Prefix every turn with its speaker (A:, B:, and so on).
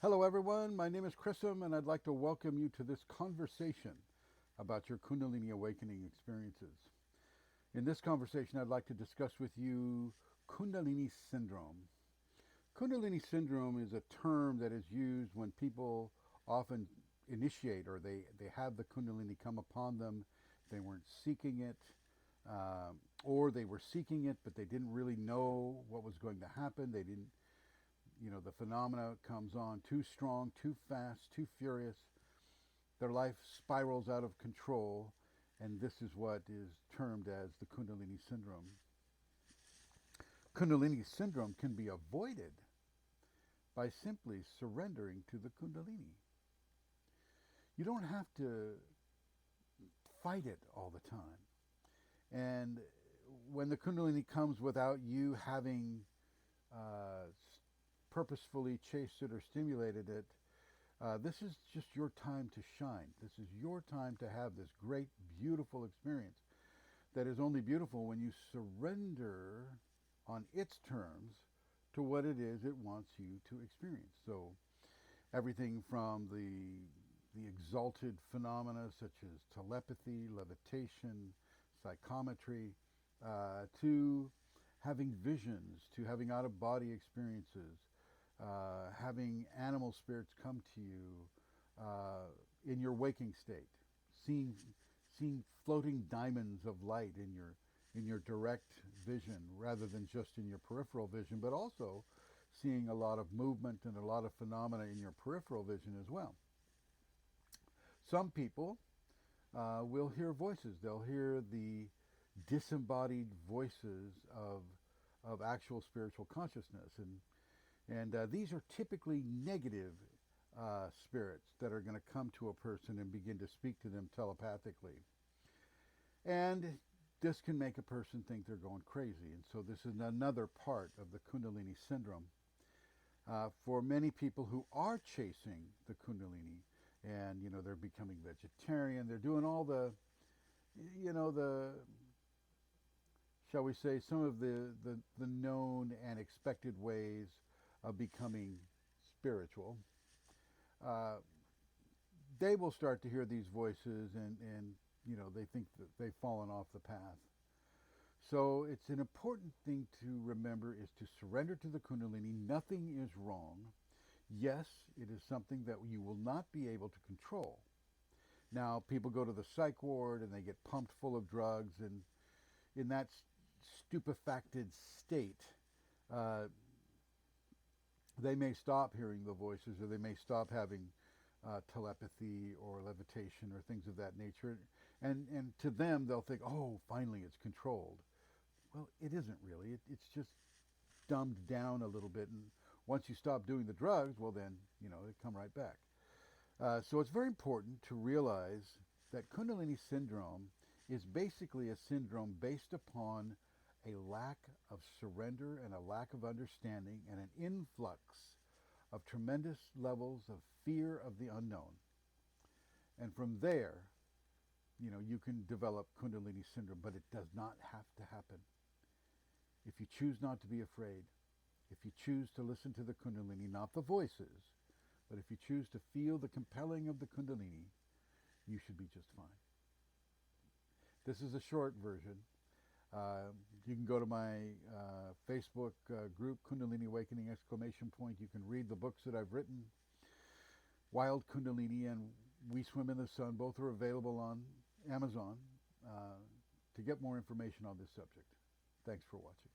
A: Hello, everyone. My name is Chrism, and I'd like to welcome you to this conversation about your Kundalini awakening experiences. In this conversation, I'd like to discuss with you Kundalini Syndrome. Kundalini Syndrome is a term that is used when people often initiate or they have the Kundalini come upon them. They weren't seeking it, or they were seeking it, but they didn't really know what was going to happen. They didn't the phenomena comes on too strong, too fast, too furious. Their life spirals out of control, and this is what is termed as the Kundalini Syndrome. Kundalini Syndrome can be avoided by simply surrendering to the Kundalini. You don't have to fight it all the time. And when the Kundalini comes without you having uh, purposefully chased it or stimulated it, this is just your time to shine. This is your time to have this great, beautiful experience that is only beautiful when you surrender on its terms to what it is it wants you to experience. So everything from the exalted phenomena such as telepathy, levitation, psychometry, to having visions, to having out of body experiences, having animal spirits come to you in your waking state, seeing floating diamonds of light in your direct vision rather than just in your peripheral vision, but also seeing a lot of movement and a lot of phenomena in your peripheral vision as well. Some people will hear voices. They'll hear the disembodied voices of actual spiritual consciousness, and these are typically negative spirits that are going to come to a person and begin to speak to them telepathically. And this can make a person think they're going crazy. And so this is another part of the Kundalini Syndrome. For many people who are chasing the Kundalini, and they're becoming vegetarian, they're doing all the shall we say, some of the known and expected ways of becoming spiritual, uh, they will start to hear these voices, and they think that they've fallen off the path. So it's an important thing to remember is to surrender to the Kundalini. Nothing is wrong. Yes, it is something that you will not be able to control. Now, people go to the psych ward and they get pumped full of drugs, and in that stupefacted state, uh, they may stop hearing the voices, or they may stop having telepathy or levitation or things of that nature. And to them, they'll think, oh, finally it's controlled. Well, it isn't really. It's just dumbed down a little bit. And once you stop doing the drugs, well, then, they come right back. So it's very important to realize that Kundalini Syndrome is basically a syndrome based upon a lack of surrender and a lack of understanding and an influx of tremendous levels of fear of the unknown. And from there, you can develop Kundalini Syndrome, but it does not have to happen. If you choose not to be afraid, if you choose to listen to the Kundalini, not the voices, but if you choose to feel the compelling of the Kundalini, you should be just fine. This is a short version. You can go to my Facebook group, Kundalini Awakening exclamation point. You can read the books that I've written. Wild Kundalini and We Swim in the Sun, both are available on Amazon to get more information on this subject. Thanks for watching.